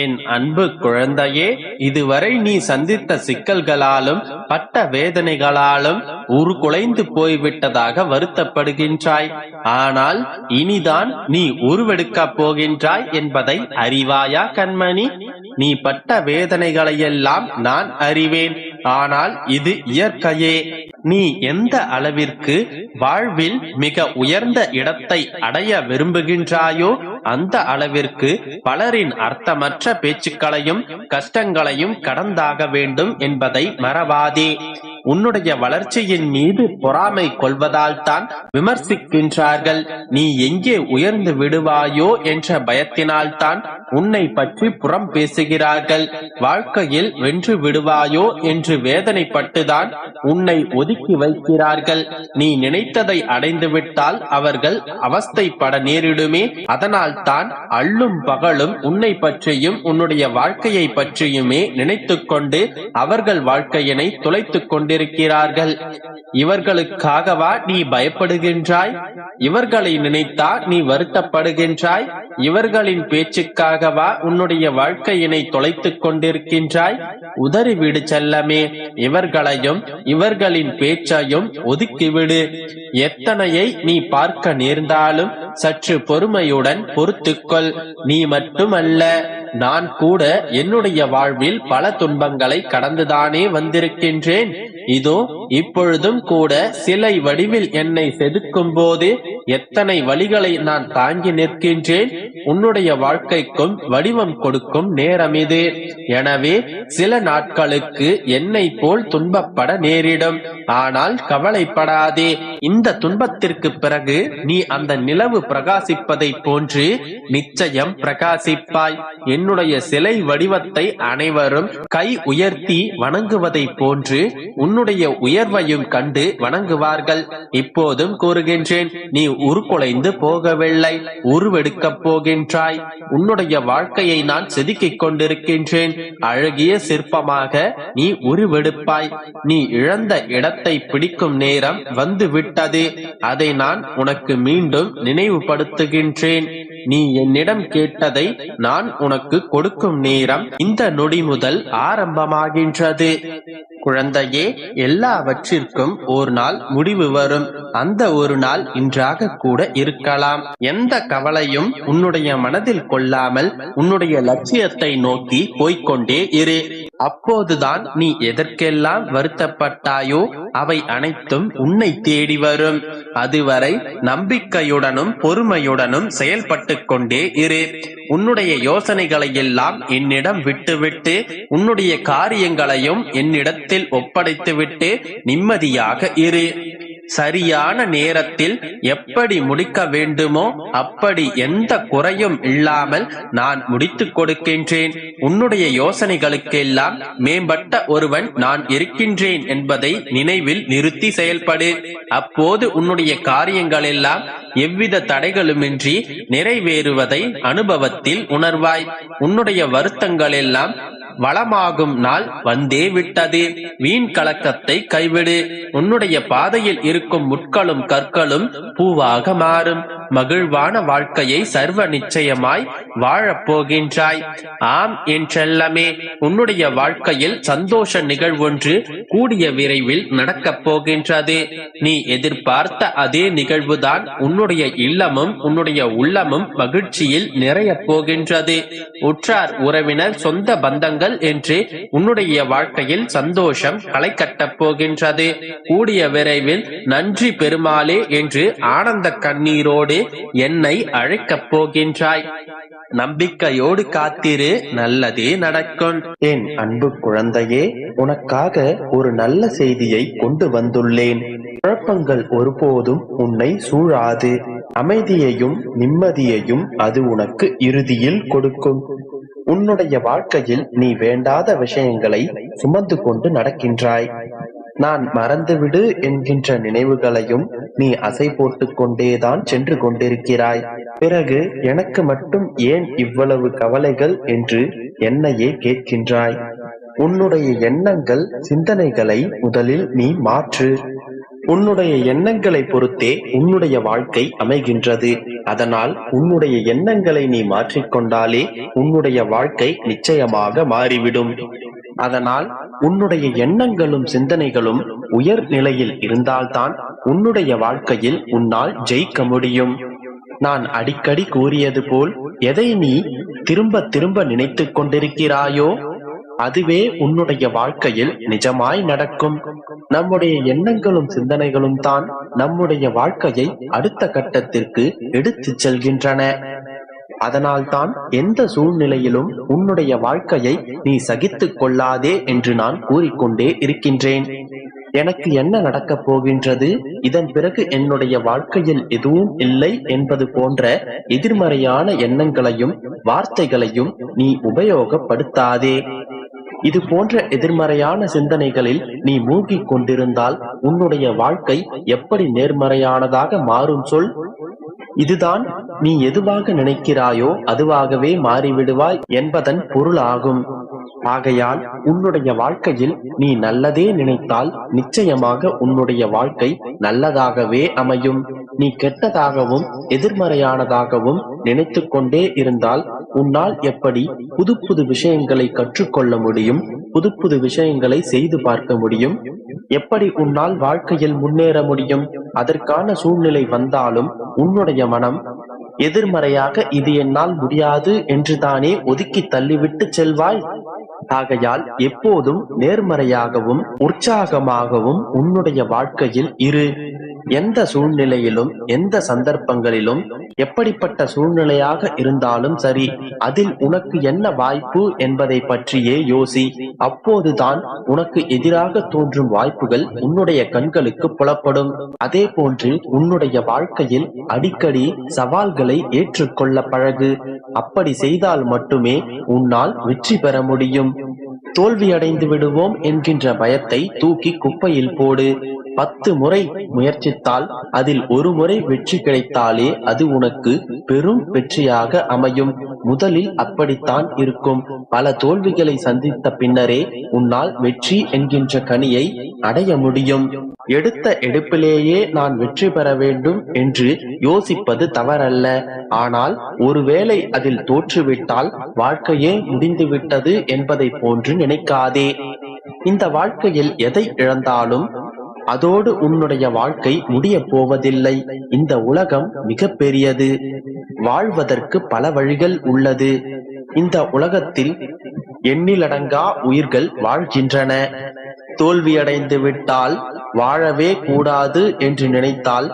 என் அன்பு குழந்தையே, இதுவரை நீ சந்தித்த சிக்கல்களாலும் பட்ட வேதனைகளாலும் உருகுலைந்து போய்விட்டதாக வருத்தப்படுகின்றாய். ஆனால் இனிதான் நீ உருவெடுக்கப் போகின்றாய் என்பதை அறிவாயா கண்மணி? நீ பட்ட வேதனைகளையெல்லாம் நான் அறிவேன். ஆனால் இது இயற்கையே. நீ எந்த அளவிற்கு வாழ்வில் மிக உயர்ந்த இடத்தை அடைய விரும்புகின்றாயோ அந்த அளவிற்கு பலரின் அர்த்தமற்ற பேச்சுக்களையும் கஷ்டங்களையும் கடந்தாக வேண்டும் என்பதை மறவாதே. உன்னுடைய வளர்ச்சியின் மீது பொறாமை கொள்வதால் தான் விமர்சிக்கின்றார்கள். நீ எங்கே உயர்ந்து விடுவாயோ என்ற பயத்தினால்தான் உன்னை பற்றி புறம் பேசுகிறார்கள். வாழ்க்கையில் வென்று விடுவாயோ என்று வேதனைப்பட்டுதான் உன்னை ஒதுக்கி வைக்கிறார்கள். நீ நினைத்ததை அடைந்து விட்டால் அவர்கள் அவஸ்தைப்பட நேரிடுமே. அதனால் தான் அள்ளும் பகலும் உன்னை பற்றியும் உன்னுடைய வாழ்க்கையை பற்றியுமே நினைத்துக் கொண்டு அவர்கள் வாழ்க்கையினை துளைத்துக் கொண்டிருக்கிறார்கள். இவர்களுக்காகவா நீ பயப்படுகின்றாய்? இவர்களை நினைத்தா நீ வருத்தப்படுகின்றாய்? இவர்களின் பேச்சுக்காகவா உன்னுடைய வாழ்க்கையினை தொலைத்துக் கொண்டிருக்கின்றாய்? உதறிவிடு செல்லமே. இவர்களையும் இவர்களின் பேச்சையும் ஒதுக்கிவிடு. எத்தனையை நீ பார்க்க நேர்ந்தாலும் சற்று பொறுமையுடன் பொறுத்துக்கொள். நீ மட்டுமல்ல, நான் கூட என்னுடைய வாழ்வில் பல துன்பங்களை கடந்துதானே வந்திருக்கின்றேன். இதோ இப்பொழுதும் கூட சிலை வடிவில் என்னை செதுக்கும் போது எத்தனை வழிகளை நான் தாங்கி நிற்கின்றேன். உன்னுடைய வாழ்க்கைக்கும் வடிவம் கொடுக்கும் நேரம் இது. எனவே சில நாட்களுக்கு என்னை போல் துன்பப்பட நேரிடும். ஆனால் கவலைப்படாதே. இந்த துன்பத்திற்கு பிறகு நீ அந்த நிலவு பிரகாசிப்பதை போன்று நிச்சயம் பிரகாசிப்பாய். என்னுடைய சிலை வடிவத்தை அனைவரும் கை உயர்த்தி வணங்குவதை போன்று உன்னுடைய உயர்வையும் கண்டு வணங்குவார்கள். இப்போதும் கூறுகின்றேன், நீ உருக்குலைந்து போகவில்லை, உருவெடுக்கப் போகின்றாய். உன்னுடைய வாழ்க்கையை நான் செதுக்கிக் கொண்டிருக்கின்றேன். அழகிய சிற்பமாக நீ உருவெடுப்பாய். நீ இழந்த இடத்தை பிடிக்கும் நேரம் வந்து விட்டது. அதை நான் உனக்கு மீண்டும் நினைவுபடுத்துகின்றேன். நீ என்னிடம் கேட்டதை நான் உனக்கு கொடுக்கும் நேரம் இந்த நொடி முதல் ஆரம்பமாகின்றது. குழந்தையே, எல்லாவற்றிற்கும் ஒரு நாள் முடிவு வரும். அந்த ஒரு நாள் இன்றாக கூட இருக்கலாம். எந்த கவலையும் உன்னுடைய மனதில் கொள்ளாமல் உன்னுடைய லட்சியத்தை நோக்கி போய்கொண்டே இரு. அப்போதுதான் நீ எதற்கெல்லாம் வருத்தப்பட்டாயோ அவை அனைத்தும் உன்னை தேடி வரும். அதுவரை நம்பிக்கையுடனும் பொறுமையுடனும் செயல்பட்டு கொண்டே இரு. உன்னுடைய யோசனைகளை எல்லாம் என்னிடம் விட்டுவிட்டு உன்னுடைய காரியங்களையும் என்னிடத்தில் ஒப்படைத்துவிட்டு நிம்மதியாக இரு. சரியான நேரத்தில் எப்படி முடிக்க வேண்டுமோ அப்படி எந்த குறையும் இல்லாமல் நான் முடித்துக் கொடுக்கின்றேன். உன்னுடைய யோசனைகளுக்கெல்லாம் மேம்பட்ட ஒருவன் நான் இருக்கின்றேன் என்பதை நினைவில் நிறுத்தி செயல்படு. அப்போது உன்னுடைய காரியங்கள் எல்லாம் எவ்வித தடைகளுமின்றி நிறைவேறுவதை அனுபவத்தில் உணர்வாய். உன்னுடைய வருத்தங்கள் எல்லாம் வளமாகும் நாள் வந்தே விட்டது. வீண் கலக்கத்தை கைவிடு. உன்னுடைய பாதையில் இருக்கும் முட்களும் கற்களும் பூவாக மாறும். மகிழ்வான வாழ்க்கையை சர்வ நிச்சயமாய் வாழப்போகின்றாய். ஆம் என் செல்லமே, உன்னுடைய வாழ்க்கையில் சந்தோஷ நிகழ்வொன்று கூடிய விரைவில் நடக்கப் போகின்றது. நீ எதிர்பார்த்த அதே நிகழ்வுதான் உன்னுடைய இல்லமும் உன்னுடைய உள்ளமும் மகிழ்ச்சியில் நிறைய போகின்றது. உற்றார் உறவினர் சொந்த பந்தங்கள் என்று உன்னுடைய வாழ்க்கையில் சந்தோஷம் களை கட்டப் போகின்றது. கூடிய விரைவில் நன்றி பெருமாளே என்று ஆனந்த கண்ணீரோடு என்னை அழைக்கப் போகின்றாய். நம்பிக்கையோடு காத்திரு, நல்லதே நடக்கும். என் அன்பு குழந்தையே, உனக்காக ஒரு நல்ல செய்தியை கொண்டு வந்துள்ளேன். குழப்பங்கள் ஒருபோதும் உன்னை சூழாது. அமைதியையும் நிம்மதியையும் அது உனக்கு இறுதியில் கொடுக்கும். உன்னுடைய வாழ்க்கையில் நீ வேண்டாத விஷயங்களை சுமந்து கொண்டு நடக்கின்றாய். நான் மறந்துவிடு என்கின்ற நினைவுகளையும் நீ அசை போட்டு கொண்டேதான் சென்று கொண்டிருக்கிறாய். பிறகு எனக்கு மட்டும் ஏன் இவ்வளவு கவலைகள் என்று என்னையே கேட்கின்றாய். உன்னுடைய எண்ணங்கள் சிந்தனைகளை முதலில் நீ மாற்று. உன்னுடைய எண்ணங்களை பொறுத்தே உன்னுடைய வாழ்க்கை அமைகின்றது. அதனால் உன்னுடைய எண்ணங்களை நீ மாற்றிக்கொண்டாலே உன்னுடைய வாழ்க்கை நிச்சயமாக மாறிவிடும். அதனால் உன்னுடைய எண்ணங்களும் சிந்தனைகளும் உயர் நிலையில் இருந்தால்தான் உன்னுடைய வாழ்க்கையில் உன்னால் ஜெயிக்க முடியும். நான் அடிக்கடி கூறியது போல் எதை நீ திரும்ப திரும்ப நினைத்துக் கொண்டிருக்கிறாயோ அதுவே உன்னுடைய வாழ்க்கையில் நிஜமாய் நடக்கும். நம்முடைய எண்ணங்களும் சிந்தனைகளும் தான் நம்முடைய வாழ்க்கையை அடுத்த கட்டத்திற்கு எடுத்துச் செல்கின்றன. அதனால்தான் எந்த சூழ்நிலையிலும் உன்னுடைய வாழ்க்கையை நீ சகித்துக் கொள்ளாதே என்று நான் கூறிக்கொண்டே இருக்கின்றேன். எனக்கு என்ன நடக்கப் போகின்றது, இதன் பிறகு என்னுடைய வாழ்க்கையில் எதுவும் இல்லை என்பது போன்ற எதிர்மறையான எண்ணங்களையும் வார்த்தைகளையும் நீ உபயோகப்படுத்தாதே. இது போன்ற எதிர்மறையான சிந்தனைகளில் நீ மூழ்கிக் கொண்டிருந்தால் உன்னுடைய வாழ்க்கை எப்படி நேர்மறையானதாக மாறும் சொல்? இதுதான் நீ எதுவாக நினைக்கிறாயோ அதுவாகவே மாறிவிடுவாய் என்பதன் பொருளாகும். ஆகையால் உன்னுடைய வாழ்க்கையில் நீ நல்லதே நினைத்தால் நிச்சயமாக உன்னுடைய வாழ்க்கை நல்லதாகவே அமையும். நீ கெட்டதாகவும் எதிர்மறையானதாகவும் நினைத்து கொண்டே இருந்தால் உன்னால் எப்படி புது புது விஷயங்களை கற்றுக்கொள்ள முடியும்? புது புது விஷயங்களை செய்து பார்க்க முடியும்? எப்படி உன்னால் வாழ்க்கையில் முன்னேற முடியும்? அதற்கான சூழ்நிலை வந்தாலும் உன்னுடைய மனம் எதிர்மறையாக இது என்னால் முடியாது என்று தானே ஒதுக்கி தள்ளிவிட்டு செல்வாய். ஆகையால் எப்போதும் நேர்மறையாகவும் உற்சாகமாகவும் உன்னுடைய வாழ்க்கையில் இரு. எந்த சூழ்நிலையிலும் எந்த சந்தர்ப்பங்களிலும் எப்படிப்பட்ட சூழ்நிலையாக இருந்தாலும் சரி, அதில் உனக்கு என்ன வாய்ப்பு என்பதை பற்றியே யோசி. அப்போதுதான் உனக்கு எதிராக தோன்றும் வாய்ப்புகள் உன்னுடைய கண்களுக்கு புலப்படும். அதே போன்று உன்னுடைய வாழ்க்கையில் அடிக்கடி சவால்களை ஏற்றுக்கொள்ள பழகு. அப்படி செய்தால் மட்டுமே உன்னால் வெற்றி பெற முடியும். தோல்வியடைந்து விடுவோம் என்கின்ற பயத்தை தூக்கி குப்பையில் போடு. 10 முறை முயற்சித்தால் அதில் ஒரு முறை வெற்றி கிடைத்தாலே அது உனக்கு பெரும் வெற்றியாக அமையும். முதலில் அப்படித்தான் இருக்கும். பல தோல்விகளை சந்தித்த பின்னரே உன்னால் வெற்றி என்கின்ற கனியை அடைய முடியும். எடுத்த எடுப்பிலேயே நான் வெற்றி பெற வேண்டும் என்று யோசிப்பது தவறல்ல. ஆனால் ஒருவேளை அதில் தோற்றுவிட்டால் வாழ்க்கையே முடிந்துவிட்டது என்பதை போன்று நினைக்காதே. இந்த வாழ்க்கையில் எதை இழந்தாலும் அதோடு உன்னுடைய வாழ்க்கை முடிய போவதில்லை. இந்த உலகம் மிக பெரியது. வாழ்வதற்கு பல வழிகள் உள்ளது. இந்த உலகத்தில் எண்ணிலடங்கா உயிர்கள் வாழ்கின்றன. தோல்வியடைந்து விட்டால் வாழவே கூடாது என்று நினைத்தால்